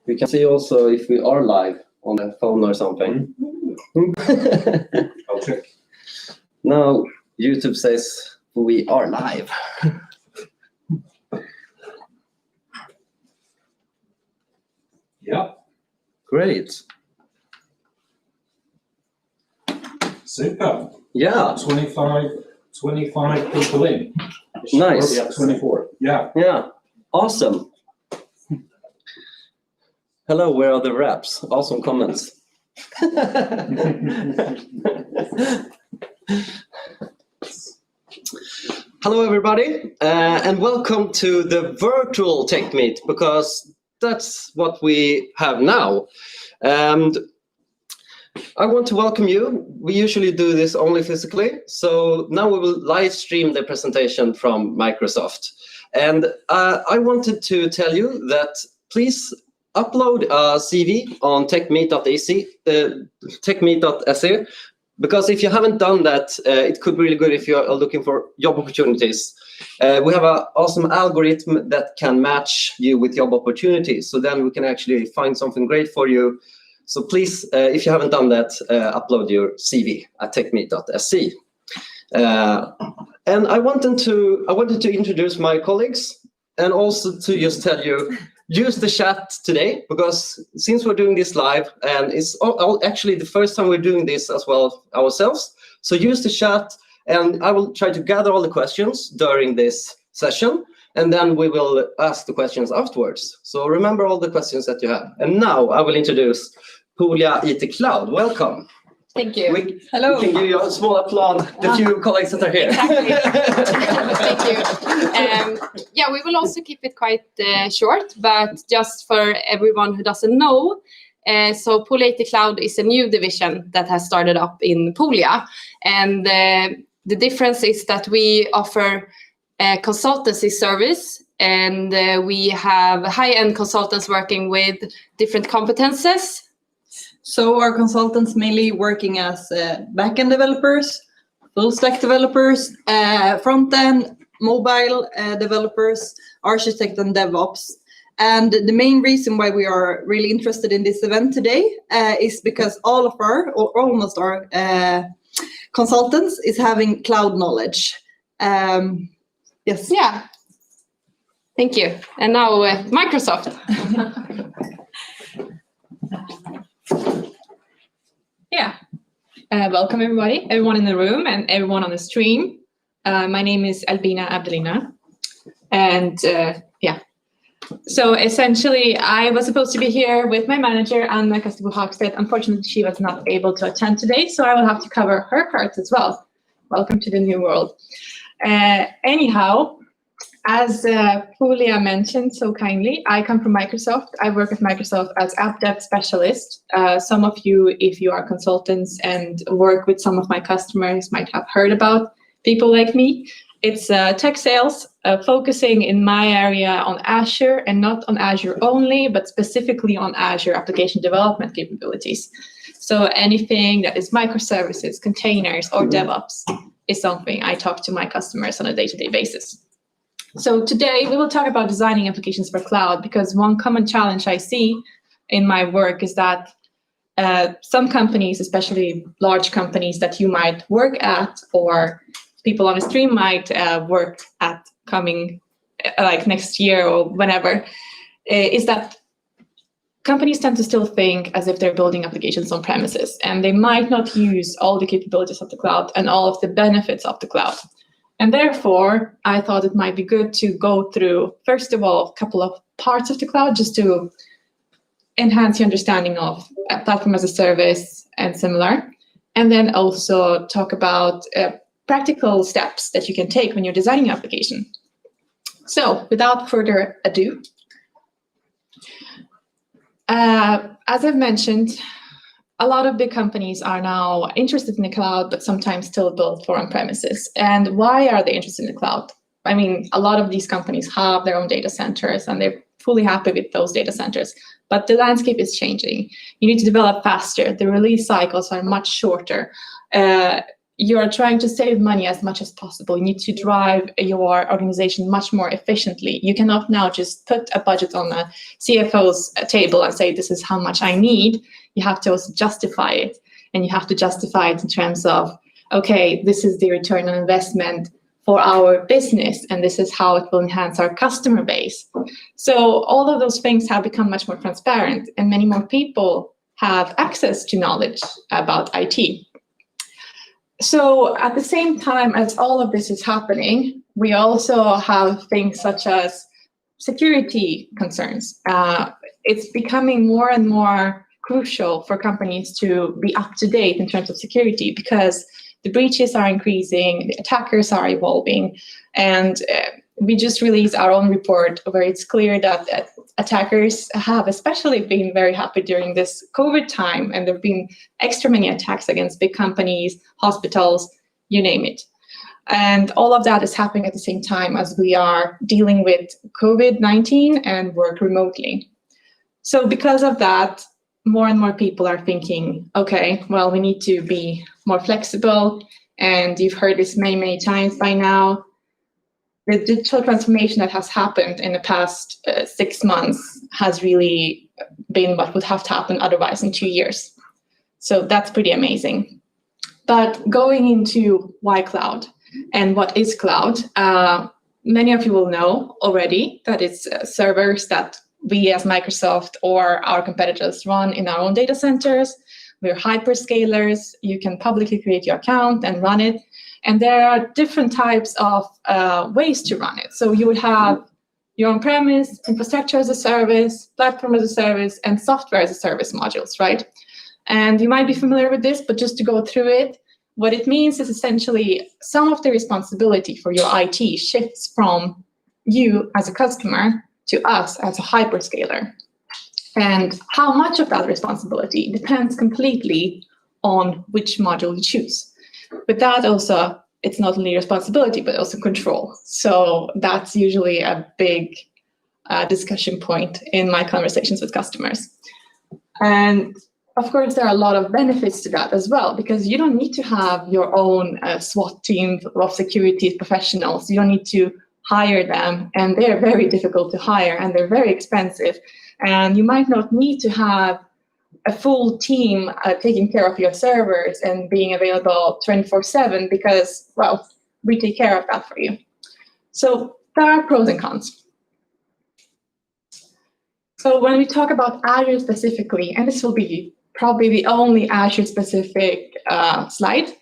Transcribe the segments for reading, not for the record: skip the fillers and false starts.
We can see also if we are live on the phone or something. I'll check. Now YouTube says we are live. Yeah. Great. Super. Yeah. 25 people in. Nice. Yeah, 24. Yeah. Yeah. Awesome. Hello, where are the raps? Awesome comments. Hello, everybody, and welcome to the virtual Tech Meet, because that's what we have now. And I want to welcome you. We usually do this only physically, so now we will live stream the presentation from Microsoft. And I wanted to tell you that please upload a CV on techmeet.se, because if you haven't done that, it could be really good if you're looking for job opportunities. We have an awesome algorithm that can match you with job opportunities, so then we can actually find something great for you. So please, if you haven't done that, upload your CV at techmeet.se. And I wanted to introduce my colleagues, and also to just tell you, use the chat today, because since we're doing this live, and it's actually the first time we're doing this as well ourselves, so use the chat, and I will try to gather all the questions during this session, and then we will ask the questions afterwards. So remember all the questions that you have. And now I will introduce Poolia IT Cloud. Welcome. Thank you. Hello. We can give you a small applause, the few colleagues that are here. Exactly. Thank you. Yeah, we will also keep it quite short, but just for everyone who doesn't know, so Poolia IT Cloud is a new division that has started up in Poolia. And the difference is that we offer a consultancy service, and we have high-end consultants working with different competences. So our consultants mainly working as back-end developers, full-stack developers, front-end, mobile developers, architect, and DevOps. And the main reason why we are really interested in this event today is because all of our, or almost our consultants is having cloud knowledge. Yes. Yeah. Thank you. And now Microsoft. Yeah, welcome everybody, everyone in the room and everyone on the stream. My name is Albina Abdelina, and yeah, so essentially I was supposed to be here with my manager, Anna Kastebo Hagstedt. Unfortunately, she was not able to attend today, so I will have to cover her parts as well. Welcome to the new world. Anyhow, as Poolia mentioned so kindly, I come from Microsoft. I work at Microsoft as app dev specialist. Some of you, if you are consultants and work with some of my customers, might have heard about people like me. It's tech sales, focusing in my area on Azure, and not on Azure only, but specifically on Azure application development capabilities. So anything that is microservices, containers, or DevOps is something I talk to my customers on a day-to-day basis. So today we will talk about designing applications for cloud, because one common challenge I see in my work is that some companies, especially large companies that you might work at, or people on the stream might work at coming like next year or whenever, is that companies tend to still think as if they're building applications on premises, and they might not use all the capabilities of the cloud and all of the benefits of the cloud. And therefore, I thought it might be good to go through, first of all, a couple of parts of the cloud, just to enhance your understanding of a platform as a service and similar. And then also talk about practical steps that you can take when you're designing an application. So without further ado, as I've mentioned, a lot of big companies are now interested in the cloud, but sometimes still built for on-premises. And why are they interested in the cloud? I mean, a lot of these companies have their own data centers, and they're fully happy with those data centers. But the landscape is changing. You need to develop faster. The release cycles are much shorter. you're trying to save money as much as possible. You need to drive your organization much more efficiently. You cannot now just put a budget on a CFO's table and say, this is how much I need. You have to also justify it. And you have to justify it in terms of, okay, this is the return on investment for our business, and this is how it will enhance our customer base. So all of those things have become much more transparent, and many more people have access to knowledge about IT. So at the same time as all of this is happening, we also have things such as security concerns. It's becoming more and more crucial for companies to be up to date in terms of security, because the breaches are increasing, the attackers are evolving, and we just released our own report where it's clear that attackers have especially been very happy during this COVID time, and there have been extra many attacks against big companies, hospitals, you name it. And all of that is happening at the same time as we are dealing with COVID-19 and work remotely. So because of that, more and more people are thinking, okay, well, we need to be more flexible. And you've heard this many, many times by now. The digital transformation that has happened in the past 6 months has really been what would have to happen otherwise in 2 years. So that's pretty amazing. But going into why cloud and what is cloud, many of you will know already that it's servers that we as Microsoft or our competitors run in our own data centers. We're hyperscalers. You can publicly create your account and run it. And there are different types of ways to run it. So you would have your on-premise, infrastructure as a service, platform as a service, and software as a service modules, right? And you might be familiar with this, but just to go through it, what it means is essentially some of the responsibility for your IT shifts from you as a customer to us as a hyperscaler. And how much of that responsibility depends completely on which module you choose. But that also, it's not only responsibility, but also control. So that's usually a big discussion point in my conversations with customers. And of course, there are a lot of benefits to that as well, because you don't need to have your own SWAT team of security professionals. You don't need to hire them, and they're very difficult to hire, and they're very expensive. And you might not need to have a full team taking care of your servers and being available 24/7 because, well, we take care of that for you. So there are pros and cons. So when we talk about Azure specifically, and this will be probably the only Azure specific slide,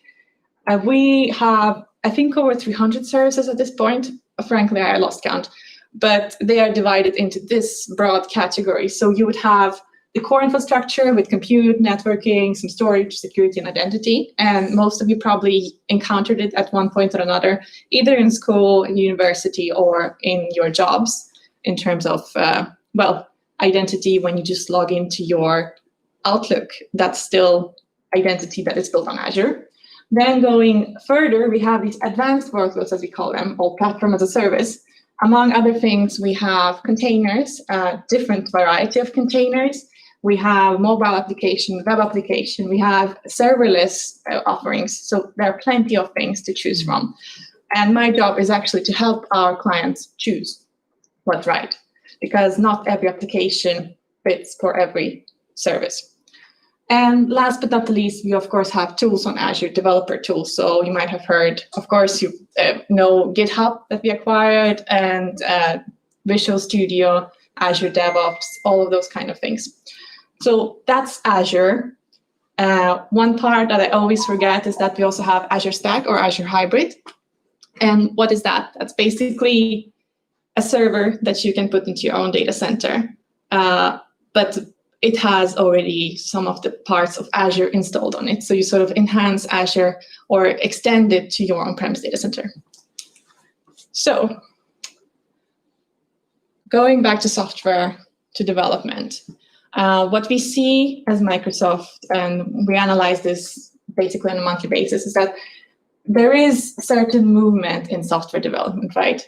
we have, I think, over 300 services at this point. Frankly, I lost count, but they are divided into this broad category. So you would have the core infrastructure with compute, networking, some storage, security, and identity. And most of you probably encountered it at one point or another, either in school, in university, or in your jobs in terms of, well, identity. When you just log into your Outlook, that's still identity that is built on Azure. Then going further, we have these advanced workloads, as we call them, or platform as a service. Among other things, we have containers, different variety of containers. We have mobile application, web application. We have serverless offerings. So there are plenty of things to choose from. And my job is actually to help our clients choose what's right, because not every application fits for every service. And last but not the least, we of course have tools on Azure, developer tools. So you might have heard, of course, you know GitHub that we acquired, and Visual Studio, Azure DevOps, all of those kind of things. So that's Azure. One part that I always forget is that we also have Azure Stack or Azure Hybrid. And what is that? That's basically a server that you can put into your own data center. But it has already some of the parts of Azure installed on it. So you sort of enhance Azure or extend it to your on-premise data center. So going back to software to development, what we see as Microsoft, and we analyze this basically on a monthly basis, is that there is certain movement in software development, right?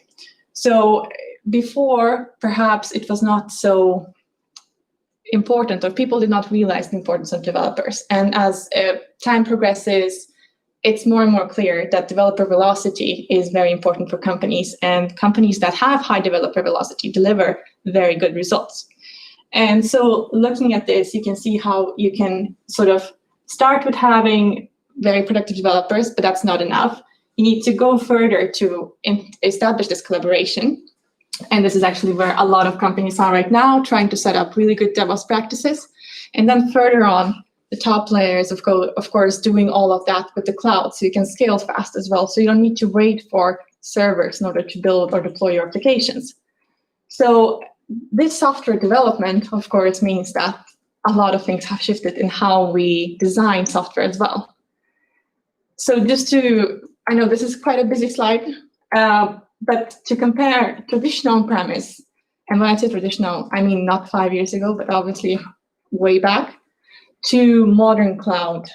So before, perhaps it was not so important, or people did not realize the importance of developers. And as time progresses, it's more and more clear that developer velocity is very important for companies, and companies that have high developer velocity deliver very good results. And so looking at this, you can see how you can sort of start with having very productive developers, but that's not enough. You need to go further to establish this collaboration. And this is actually where a lot of companies are right now, trying to set up really good DevOps practices. And then further on, the top layers, of course, doing all of that with the cloud, so you can scale fast as well. So you don't need to wait for servers in order to build or deploy your applications. So this software development, of course, means that a lot of things have shifted in how we design software as well. So I know this is quite a busy slide, but to compare traditional on-premise, and when I say traditional, I mean not 5 years ago, but obviously way back, to modern cloud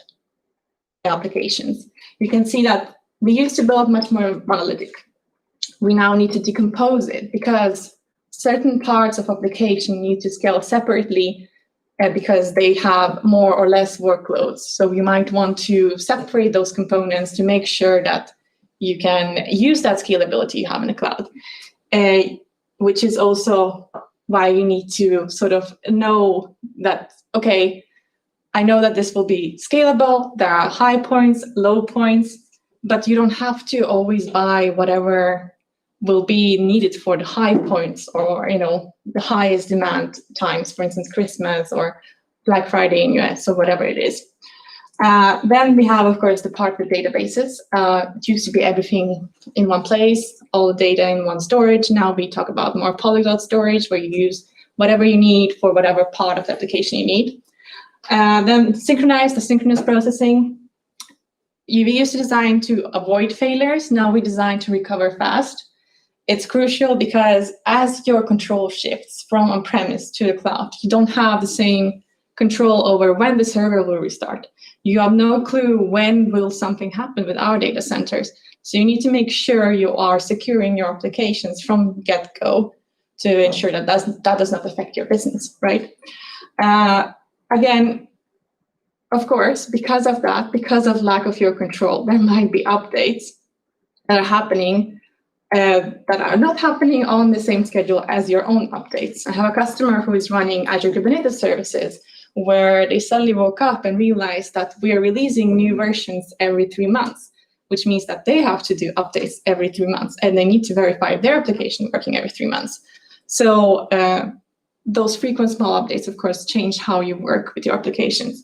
applications. You can see that we used to build much more monolithic. We now need to decompose it because certain parts of application need to scale separately because they have more or less workloads. So you might want to separate those components to make sure that you can use that scalability you have in the cloud, which is also why you need to sort of know that, okay, I know that this will be scalable. There are high points, low points, but you don't have to always buy whatever will be needed for the high points or, the highest demand times, for instance, Christmas or Black Friday in US or whatever it is. Then we have, of course, the part with databases. It used to be everything in one place, all the data in one storage. Now we talk about more polyglot storage, where you use whatever you need for whatever part of the application you need. Then the synchronous processing. We used to design to avoid failures. Now we design to recover fast. It's crucial because as your control shifts from on-premise to the cloud, you don't have the same control over when the server will restart. You have no clue when will something happen with our data centers. So you need to make sure you are securing your applications from get-go to ensure that that does not affect your business, right? Again, of course, because of lack of your control, there might be updates that are happening that are not happening on the same schedule as your own updates. I have a customer who is running Azure Kubernetes services where they suddenly woke up and realized that we are releasing new versions every 3 months, which means that they have to do updates every 3 months, and they need to verify their application working every 3 months. So those frequent small updates, of course, change how you work with your applications.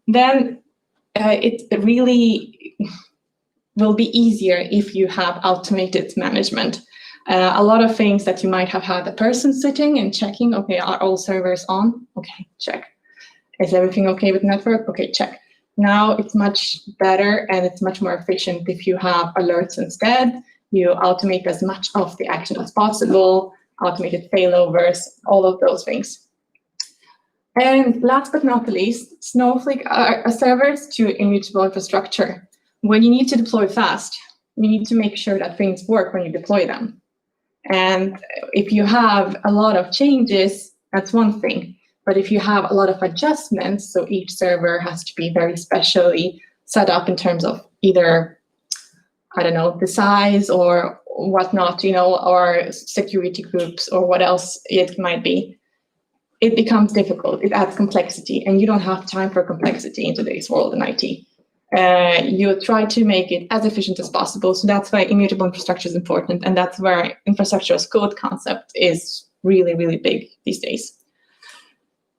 Then it really will be easier if you have automated management. A lot of things that you might have had a person sitting and checking, okay, are all servers on? Okay, check. Is everything okay with network? Okay, check. Now it's much better and it's much more efficient if you have alerts instead. You automate as much of the action as possible, automated failovers, all of those things. And last but not least, Snowflake servers to immutable infrastructure. When you need to deploy fast, you need to make sure that things work when you deploy them. And if you have a lot of changes, that's one thing. But if you have a lot of adjustments, so each server has to be very specially set up in terms of either, I don't know, the size or whatnot, or security groups or what else it might be, it becomes difficult. It adds complexity, and you don't have time for complexity in today's world in IT. You try to make it as efficient as possible. So that's why immutable infrastructure is important. And that's where infrastructure as code concept is really, really big these days.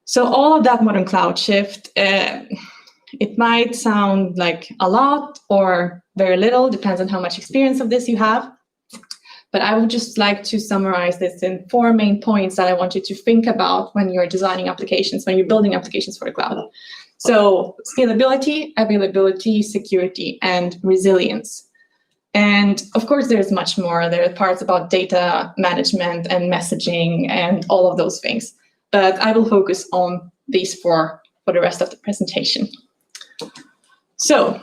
So all of that modern cloud shift, it might sound like a lot or very little, depends on how much experience of this you have. But I would just like to summarize this in 4 main points that I want you to think about when you're designing applications, when you're building applications for the cloud. So scalability, availability, security, and resilience. And of course, there's much more. There are parts about data management and messaging and all of those things. But I will focus on these 4 for the rest of the presentation. So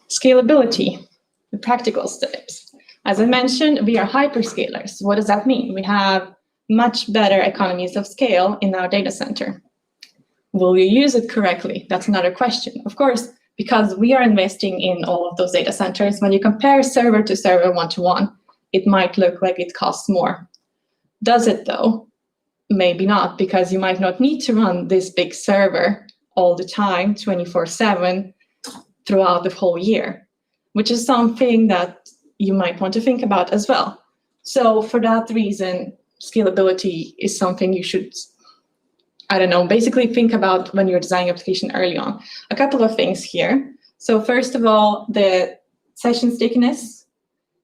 scalability, the practical steps. As I mentioned, we are hyperscalers. What does that mean? We have much better economies of scale in our data center. Will you use it correctly? That's another question. Of course, because we are investing in all of those data centers. When you compare server to server one-to-one, it might look like it costs more. Does it though? Maybe not, because you might not need to run this big server all the time, 24/7, throughout the whole year, which is something that you might want to think about as well. So for that reason, scalability is something you should, basically think about when you're designing application early on. A couple of things here. So first of all, the session stickiness,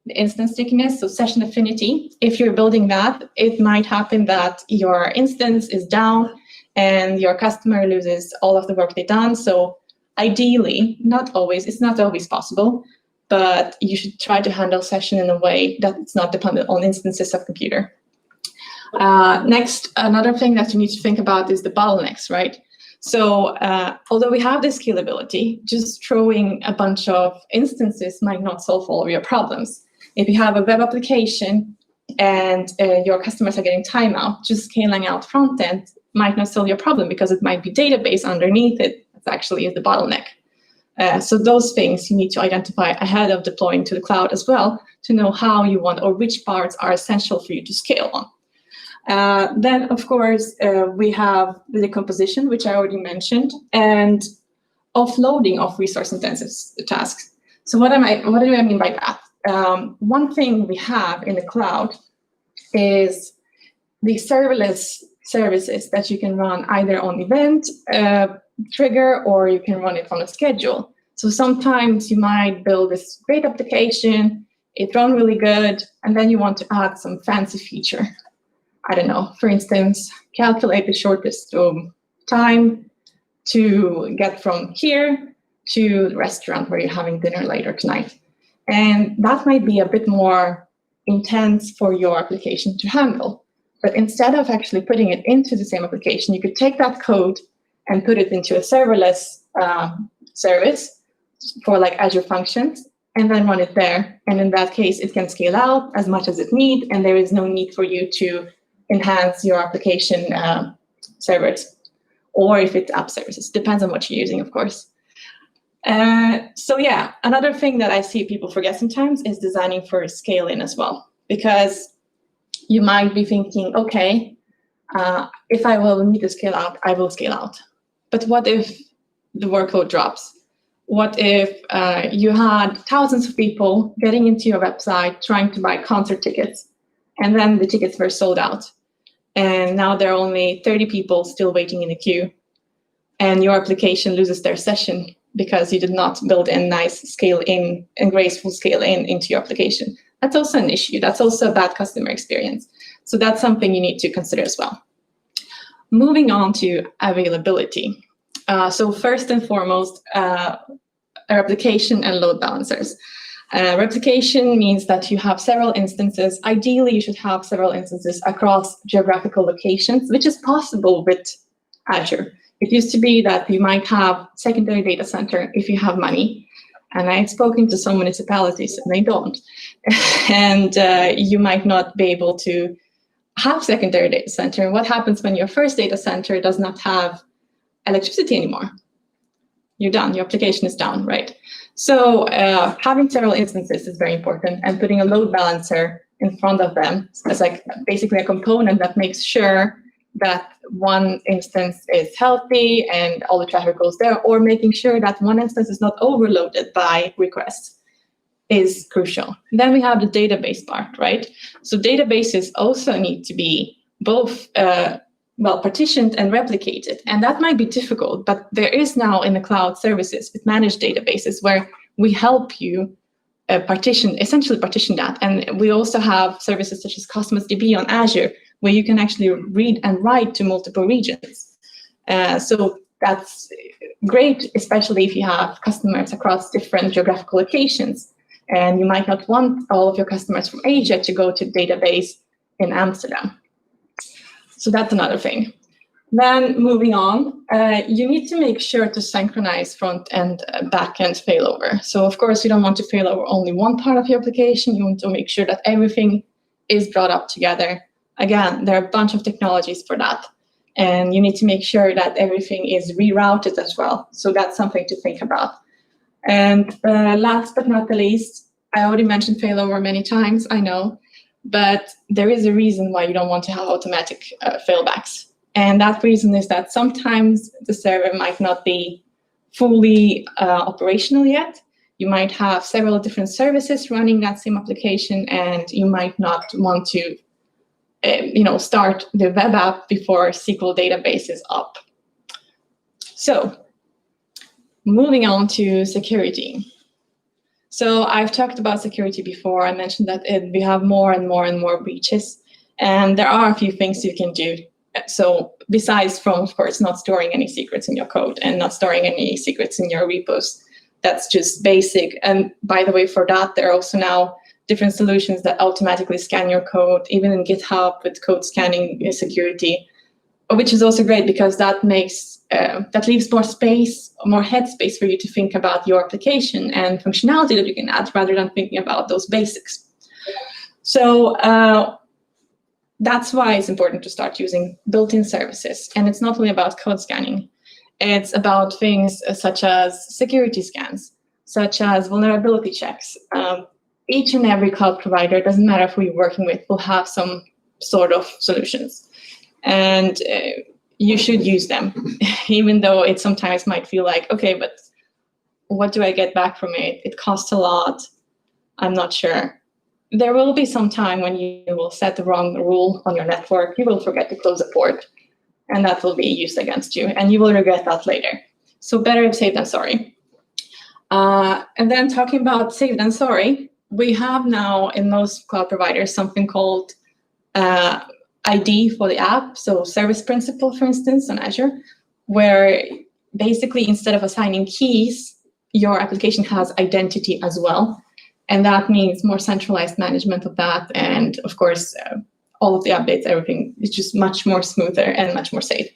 the instance stickiness, so session affinity. If you're building that, it might happen that your instance is down and your customer loses all of the work they've done. So ideally, it's not always possible, but you should try to handle session in a way that it's not dependent on instances of computer. Next, another thing that you need to think about is the bottlenecks, right? So although we have this scalability, just throwing a bunch of instances might not solve all of your problems. If you have a web application and your customers are getting timeout, just scaling out front end might not solve your problem because it might be database underneath it. That actually is the bottleneck. So those things you need to identify ahead of deploying to the cloud as well to know how you want or which parts are essential for you to scale on. Then, of course, we have the decomposition, which I already mentioned, and offloading of resource-intensive tasks. So what do I mean by that? One thing we have in the cloud is the serverless services that you can run either on event trigger, or you can run it on a schedule. So sometimes you might build this great application, it runs really good, and then you want to add some fancy feature. I don't know, for instance, calculate the shortest time to get from here to the restaurant where you're having dinner later tonight. And that might be a bit more intense for your application to handle. But instead of actually putting it into the same application, you could take that code and put it into a serverless service for like Azure Functions, and then run it there. And in that case, it can scale out as much as it needs, and there is no need for you to enhance your application servers, or if it's app services. Depends on what you're using, of course. So yeah, another thing that I see people forget sometimes is designing for scaling as well, because you might be thinking, okay, if I will need to scale out, I will scale out. But what if the workload drops? What if you had thousands of people getting into your website trying to buy concert tickets, and then the tickets were sold out, and now there are only 30 people still waiting in the queue, and your application loses their session because you did not build a nice scale in and graceful scale into your application? That's also an issue. That's also a bad customer experience. So that's something you need to consider as well. Moving on to availability. So first and foremost, replication and load balancers. Replication means that you have several instances. Ideally, you should have several instances across geographical locations, which is possible with Azure. It used to be that you might have secondary data center if you have money. And I've spoken to some municipalities and they don't. And you might not be able to have secondary data center. What happens when your first data center does not have electricity anymore? You're done, your application is down, right? So having several instances is very important, and putting a load balancer in front of them as like basically a component that makes sure that one instance is healthy and all the traffic goes there, or making sure that one instance is not overloaded by requests is crucial. Then we have the database part, right? So databases also need to be both partitioned and replicated. And that might be difficult, but there is now in the cloud services with managed databases where we help you essentially partition that. And we also have services such as Cosmos DB on Azure, where you can actually read and write to multiple regions. So that's great, especially if you have customers across different geographical locations. And you might not want all of your customers from Asia to go to the database in Amsterdam. So that's another thing. Then moving on, you need to make sure to synchronize front and back end failover. So of course, you don't want to fail over only one part of your application. You want to make sure that everything is brought up together. Again, there are a bunch of technologies for that. And you need to make sure that everything is rerouted as well. So that's something to think about. And last but not the least, I already mentioned failover many times, I know, but there is a reason why you don't want to have automatic failbacks. And that reason is that sometimes the server might not be fully operational yet. You might have several different services running that same application, and you might not want to start the web app before SQL database is up. So moving on to security. So I've talked about security before. I mentioned that we have more and more breaches, and there are a few things you can do. So besides from, of course, not storing any secrets in your code and not storing any secrets in your repos, that's just basic. And by the way, for that, there are also now different solutions that automatically scan your code, even in GitHub with code scanning security, which is also great because that makes that leaves more space, more headspace for you to think about your application and functionality that you can add rather than thinking about those basics. So that's why it's important to start using built-in services. And it's not only about code scanning. It's about things such as security scans, such as vulnerability checks. Each and every cloud provider, doesn't matter who you're working with, will have some sort of solutions. And you should use them, even though it sometimes might feel like, okay, but what do I get back from it? It costs a lot. I'm not sure. There will be some time when you will set the wrong rule on your network. You will forget to close a port, and that will be used against you, and you will regret that later. So better safe than sorry. And then talking about safe than sorry, we have now in most cloud providers something called ID for the app, so service principal, for instance, on Azure, where basically instead of assigning keys, your application has identity as well. And that means more centralized management of that. And of course, all of the updates, everything is just much more smoother and much more safe.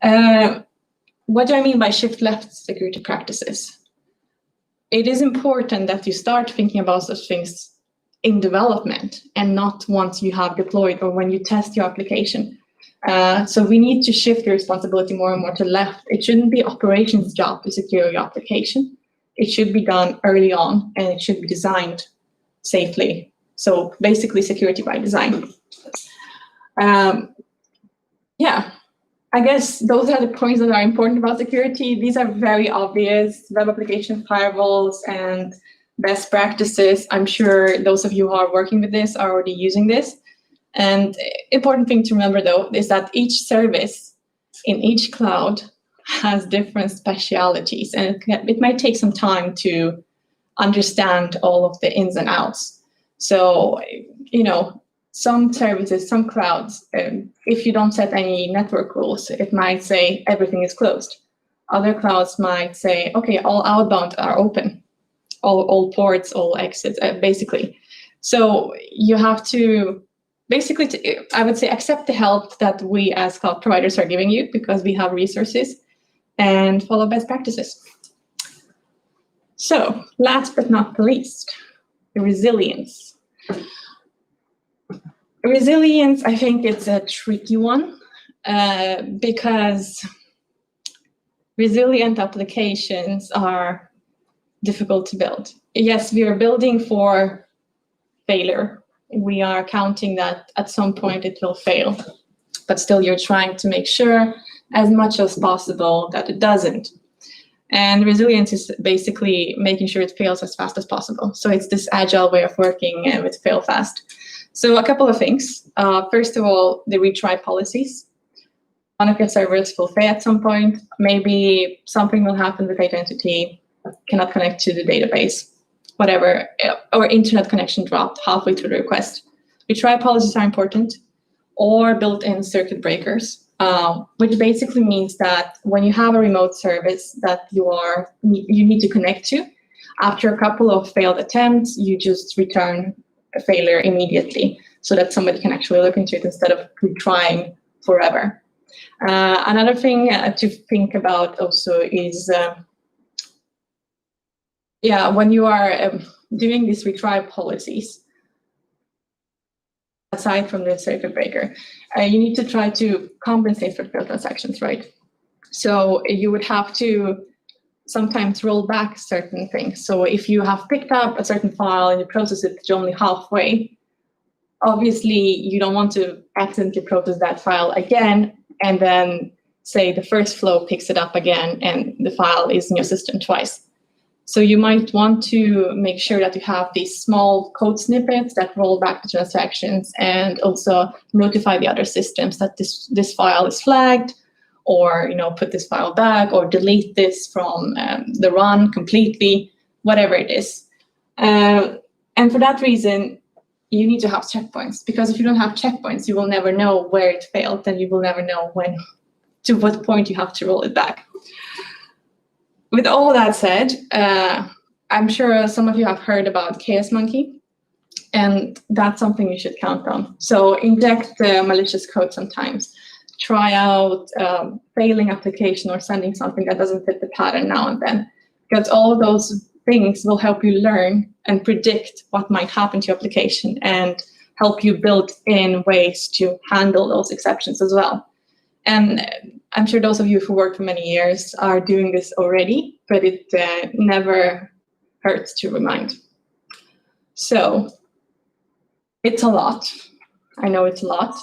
What do I mean by shift left security practices? It is important that you start thinking about such things in development and not once you have deployed or when you test your application. So we need to shift the responsibility more and more to left. It shouldn't be operations' job to secure your application. It should be done early on, and it should be designed safely. So basically security by design. Yeah, I guess those are the points that are important about security. These are very obvious: web application firewalls and best practices. I'm sure those of you who are working with this are already using this. And important thing to remember, though, is that each service in each cloud has different specialities, and it might take some time to understand all of the ins and outs. So, some services, some clouds, if you don't set any network rules, it might say everything is closed. Other clouds might say, okay, all outbound are open, all ports, all exits, basically. So you have to basically, I would say, accept the help that we as cloud providers are giving you because we have resources, and follow best practices. So last but not the least, resilience. Resilience, I think it's a tricky one because resilient applications are difficult to build. Yes, we are building for failure. We are counting that at some point it will fail, but still you're trying to make sure as much as possible that it doesn't. And resilience is basically making sure it fails as fast as possible. So it's this agile way of working with fail fast. So a couple of things. First of all, the retry policies. One of your servers will fail at some point. Maybe something will happen with data entity, cannot connect to the database, whatever, or internet connection dropped halfway through the request. Retry policies are important, or built-in circuit breakers, which basically means that when you have a remote service that you need to connect to, after a couple of failed attempts, you just return a failure immediately so that somebody can actually look into it instead of retrying forever. Another thing to think about also is, when you are doing these retry policies, aside from the circuit breaker, you need to try to compensate for failed transactions, right? So you would have to sometimes roll back certain things. So if you have picked up a certain file and you process it to only halfway, obviously you don't want to accidentally process that file again and then say the first flow picks it up again and the file is in your system twice. So you might want to make sure that you have these small code snippets that roll back the transactions and also notify the other systems that this file is flagged, or put this file back, or delete this from the run completely, whatever it is. And for that reason, you need to have checkpoints, because if you don't have checkpoints, you will never know where it failed, and you will never know to what point you have to roll it back. With all that said, I'm sure some of you have heard about Chaos Monkey, and that's something you should count on. So inject malicious code sometimes. Try out failing application or sending something that doesn't fit the pattern now and then, because all of those things will help you learn and predict what might happen to your application and help you build in ways to handle those exceptions as well. And I'm sure those of you who worked for many years are doing this already, but it never hurts to remind. So it's a lot. I know it's a lot,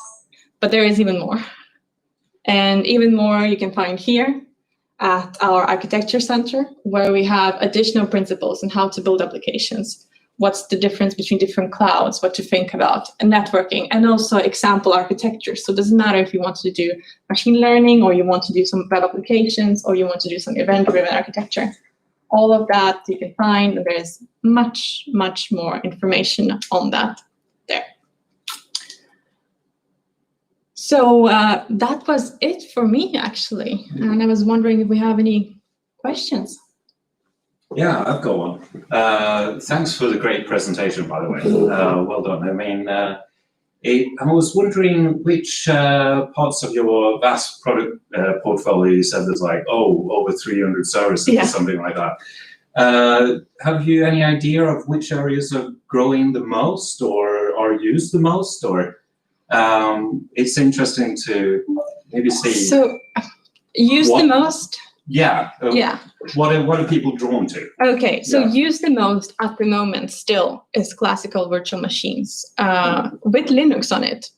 but there is even more. And even more you can find here at our Architecture Center, where we have additional principles on how to build applications. What's the difference between different clouds, what to think about, and networking, and also example architecture. So it doesn't matter if you want to do machine learning, or you want to do some web applications, or you want to do some event-driven architecture. All of that you can find, and there's much, much more information on that there. So that was it for me, actually. And I was wondering if we have any questions. Yeah, I've got one. Thanks for the great presentation, by the way. Well done. I mean, I was wondering which parts of your vast product portfolio, you said there's like, over 300 services or something like that. Have you any idea of which areas are growing the most or are used the most? Or it's interesting to maybe see. So, use the most? Yeah. What are people drawn to? Okay, so use the most at the moment still is classical virtual machines with Linux on it,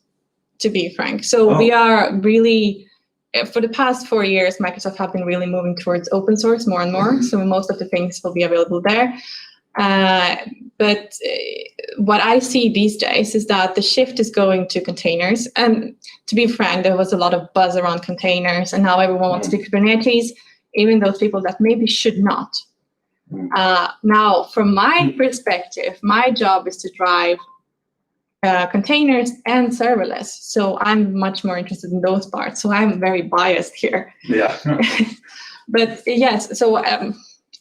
to be frank. So we are really, for the past 4 years, Microsoft have been really moving towards open source more and more. So most of the things will be available there. But what I see these days is that the shift is going to containers. And to be frank, there was a lot of buzz around containers, and now everyone wants to do Kubernetes, even those people that maybe should not. Now, from my perspective, my job is to drive containers and serverless. So I'm much more interested in those parts. So I'm very biased here. Yeah. But yes, so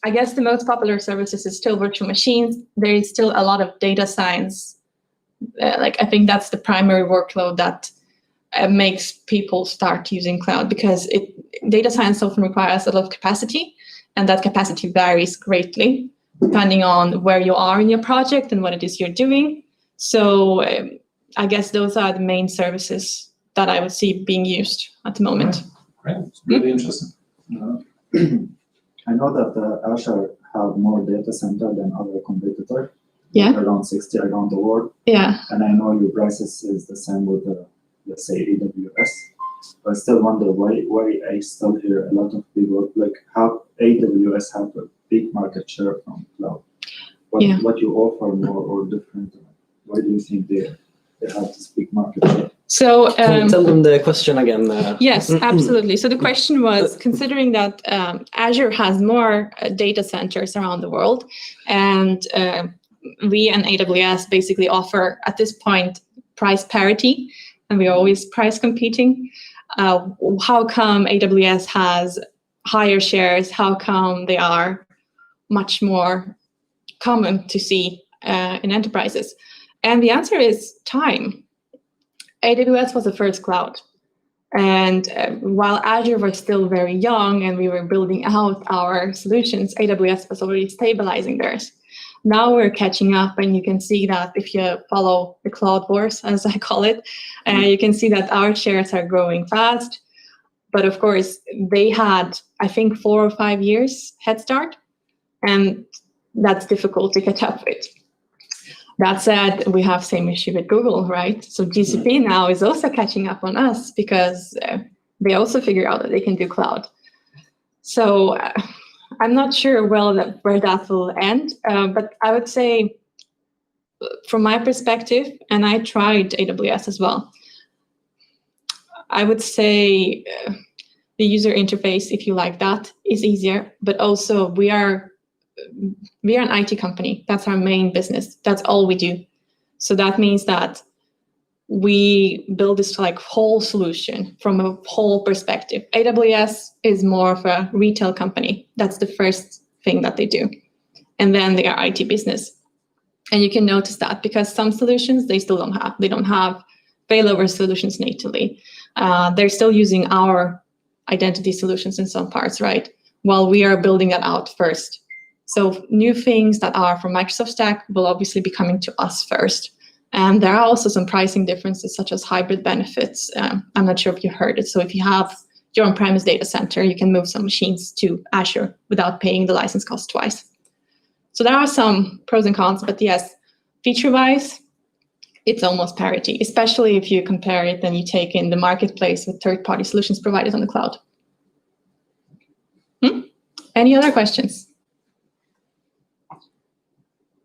I guess the most popular services is still virtual machines. There is still a lot of data science. I think that's the primary workload that makes people start using cloud, because data science often requires a lot of capacity, and that capacity varies greatly depending on where you are in your project and what it is you're doing. So I guess those are the main services that I would see being used at the moment. Great. It's really interesting. I know that Azure have more data center than other competitors. Yeah. Around 60 around the world. Yeah. And I know your prices is the same with let's say AWS. But I still wonder why I still hear a lot of people how AWS have a big market share from cloud. What you offer more or different? Why do you think they have this big market share? So Tell them the question again. Yes, absolutely. So the question was, considering that Azure has more data centers around the world, and we and AWS basically offer at this point price parity, and we're always price competing. How come AWS has higher shares? How come they are much more common to see in enterprises? And the answer is time. AWS was the first cloud. And while Azure was still very young and we were building out our solutions, AWS was already stabilizing theirs. Now we're catching up, and you can see that if you follow the cloud wars, as I call it, you can see that our shares are growing fast. But of course, they had I think 4 or 5 years head start, and that's difficult to catch up with. That said, we have same issue with Google, right? So GCP now is also catching up on us because they also figure out that they can do cloud. So I'm not sure where that will end, but I would say from my perspective, and I tried AWS as well, I would say the user interface, if you like that, is easier, but also we are an IT company. That's our main business. That's all we do. So that means that we build this like whole solution from a whole perspective. AWS is more of a retail company. That's the first thing that they do. And then they are IT business. And you can notice that because some solutions they still don't have. They don't have failover solutions natively. They're still using our identity solutions in some parts, right? While we are building that out first. So new things that are from Microsoft Stack will obviously be coming to us first. And there are also some pricing differences, such as hybrid benefits. I'm not sure if you heard it. So if you have your on-premise data center, you can move some machines to Azure without paying the license cost twice. So there are some pros and cons, but yes, feature-wise, it's almost parity, especially if you compare it and you take in the marketplace with third-party solutions provided on the cloud. Any other questions?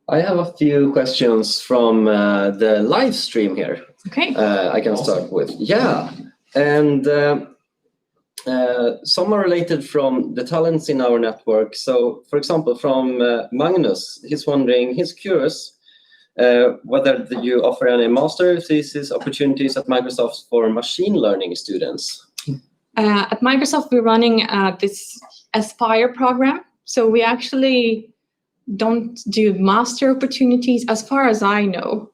I have a few questions from the live stream here. Okay. I can start with. Yeah, and some are related from the talents in our network. So, for example, from Magnus, he's curious whether you offer any master thesis opportunities at Microsoft for machine learning students. At Microsoft, we're running this Aspire program. So we actually don't do master opportunities as far as I know.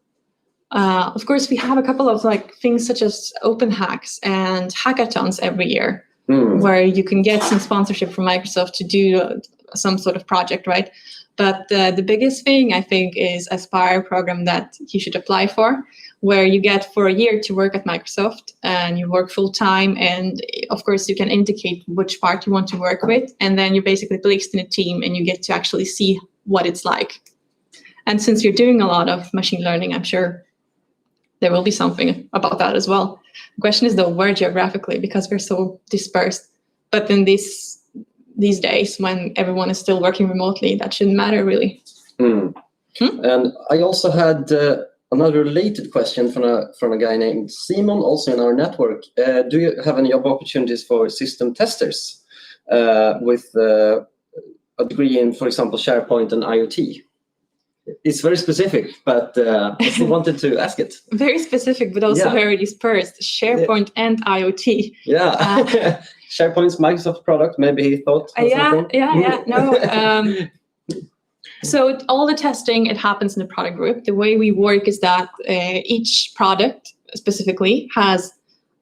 Of course, we have a couple of like things such as open hacks and hackathons every year where you can get some sponsorship from Microsoft to do some sort of project, right? But the biggest thing I think is Aspire program that you should apply for, where you get for a year to work at Microsoft and you work full time. And of course, you can indicate which part you want to work with. And then you're basically placed in a team and you get to actually see what it's like. And since you're doing a lot of machine learning, I'm sure there will be something about that as well. The question is though, where geographically, because we're so dispersed. But then these days when everyone is still working remotely, that shouldn't matter really. And I also had another related question from a guy named Simon, also in our network. Do you have any job opportunities for system testers with a degree in, for example, SharePoint and IoT? It's very specific, but I still wanted to ask it. Very specific, but also very dispersed. SharePoint and IoT. Yeah. SharePoint's Microsoft product, maybe he thought. No. So all the testing, it happens in the product group. The way we work is that each product specifically has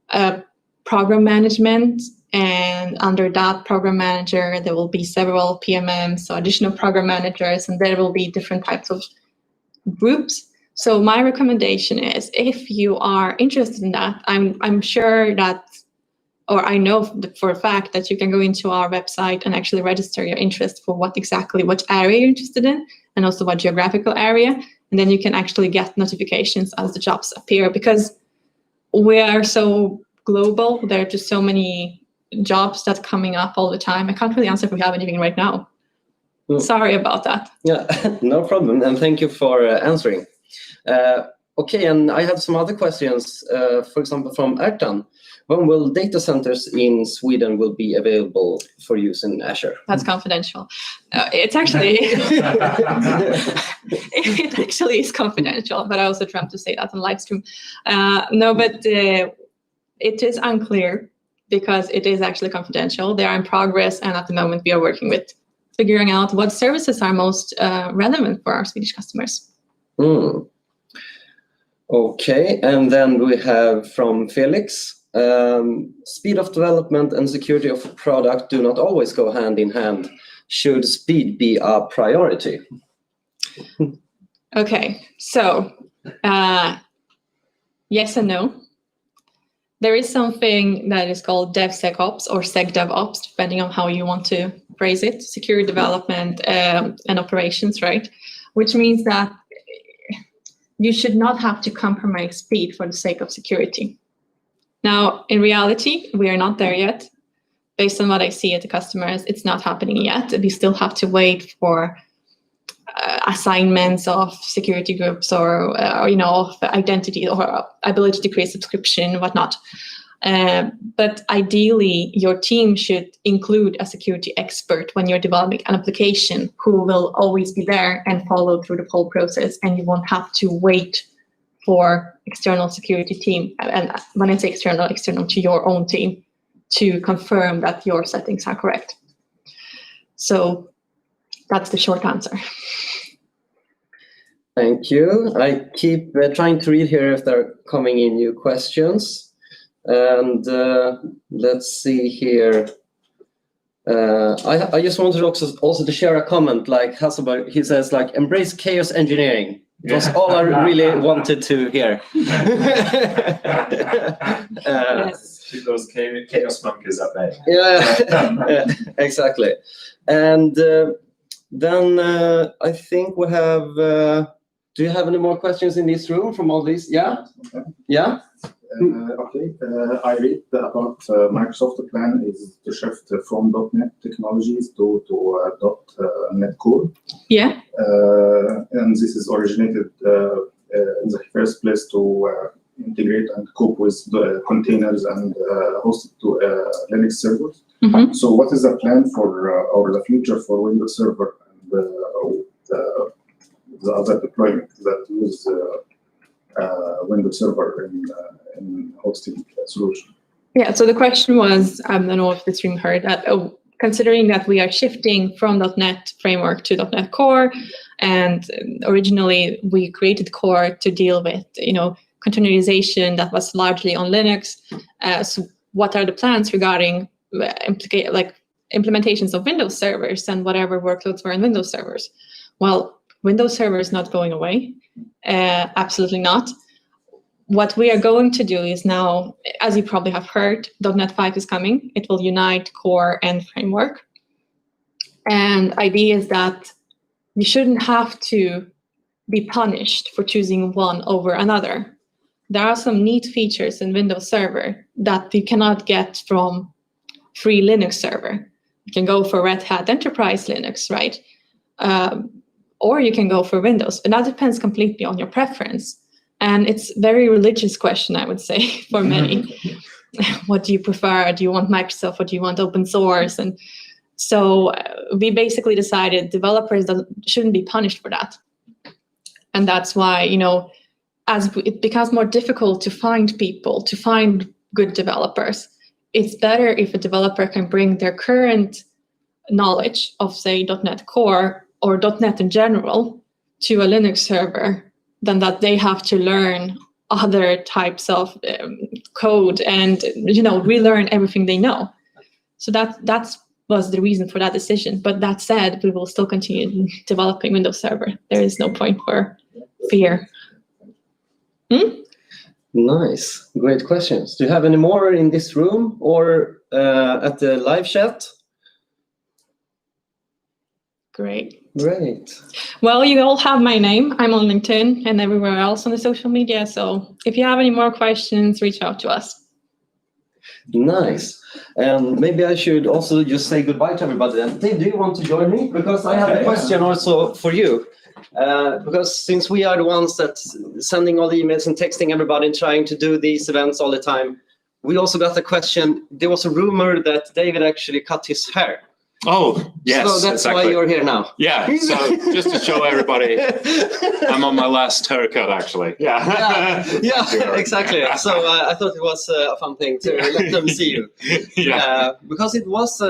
a program management, and under that program manager, there will be several PMMs, so additional program managers, and there will be different types of groups. So my recommendation is, if you are interested in that, I'm sure that, or I know for a fact that you can go into our website and actually register your interest for what area you're interested in, and also what geographical area, and then you can actually get notifications as the jobs appear, because we are so global. There are just so many jobs that are coming up all the time. I can't really answer if we have anything right now. Sorry about that. Yeah, no problem. And thank you for answering. Okay, and I have some other questions. For example, from Ertan. When will data centers in Sweden will be available for use in Azure? That's confidential. It's actually it actually is confidential, but I also tried to say that on live stream. No, but it is unclear because it is actually confidential. They are in progress, and at the moment we are working with figuring out what services are most relevant for our Swedish customers. Okay, and then we have from Felix. Speed of development and security of a product do not always go hand in hand. Should speed be a priority? Okay, so yes and no. There is something that is called DevSecOps or SecDevOps, depending on how you want to phrase it, security development and operations, right? Which means that you should not have to compromise speed for the sake of security. Now, in reality, we are not there yet. Based on what I see at the customers, it's not happening yet. We still have to wait for assignments of security groups or of identity or ability to create subscription, whatnot. But ideally, your team should include a security expert when you're developing an application who will always be there and follow through the whole process, and you won't have to wait for external security team. And when I say external to your own team to confirm that your settings are correct. So that's the short answer. Thank you. I keep trying to read here if there are coming in new questions. And let's see here. I just wanted also to share a comment like Hasselberg. He says like, embrace chaos engineering. It was all I really wanted to hear. Yes. Those chaos monkeys up there. Yeah, exactly. And then I think we have. Do you have any more questions in this room from all these? Yeah. Okay. Yeah. I read about Microsoft plan is to shift from .NET technologies to .NET Core. Yeah. And this is originated in the first place to integrate and cope with the containers and host it to Linux servers. Mm-hmm. So what is the plan for or the future for Windows Server and the other deployment that use Windows Server in hosting solution? Yeah, so the question was, I don't know if the stream heard that, considering that we are shifting from .NET Framework to .NET Core, and originally we created Core to deal with, containerization that was largely on Linux. So what are the plans regarding implementations of Windows servers and whatever workloads were in Windows servers? Well, Windows Server is not going away. Absolutely not. What we are going to do is now, as you probably have heard, .NET 5 is coming. It will unite Core and Framework. And the idea is that you shouldn't have to be punished for choosing one over another. There are some neat features in Windows Server that you cannot get from free Linux server. You can go for Red Hat Enterprise Linux, right? Or you can go for Windows. And that depends completely on your preference. And it's a very religious question, I would say, for many. What do you prefer? Do you want Microsoft or do you want open source? And so we basically decided developers shouldn't be punished for that. And that's why, as it becomes more difficult to find people, to find good developers, it's better if a developer can bring their current knowledge of, say, .NET Core or .NET in general to a Linux server than that they have to learn other types of code and, relearn everything they know. So that was the reason for that decision. But that said, we will still continue developing Windows Server. There is no point for fear. Nice. Great questions. Do you have any more in this room or at the live chat? Great. Well, you all have my name. I'm on LinkedIn and everywhere else on the social media. So if you have any more questions, reach out to us. Nice. And maybe I should also just say goodbye to everybody. And Dave, do you want to join me? Because I have a question also for you. Because since we are the ones that sending all the emails and texting everybody and trying to do these events all the time, we also got a question. There was a rumor that David actually cut his hair. Oh, yes. So that's exactly. why you're here now. Yeah, so just to show everybody, I'm on my last haircut, actually. Yeah, exactly. So I thought it was a fun thing to let them see you. Yeah. Because it was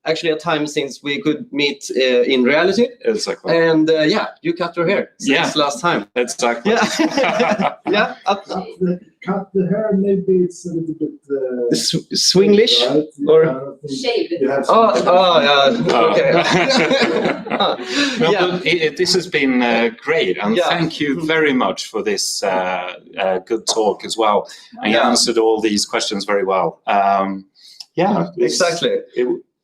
actually a time since we could meet in reality. Exactly. And yeah, you cut your hair since last time. Exactly. Yeah. Yeah. Cut the hair, maybe it's a little bit Swinglish? right? Or Shave. You have oh, some- yeah. Okay. No, Yeah. but this has been great, and Yeah. thank you very much for this good talk as well. And you Yeah. answered all these questions very well. Exactly.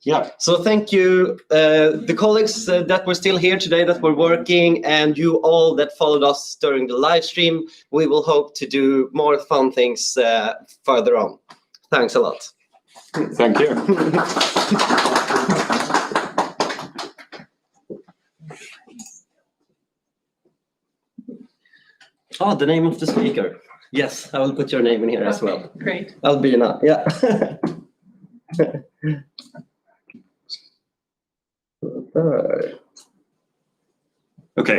Yeah. So thank you, the colleagues that were still here today, that were working, and you all that followed us during the live stream. We will hope to do more fun things further on. Thanks a lot. Thank you. Oh, the name of the speaker. Yes, I will put your name in here as well. Great. Albina, yeah.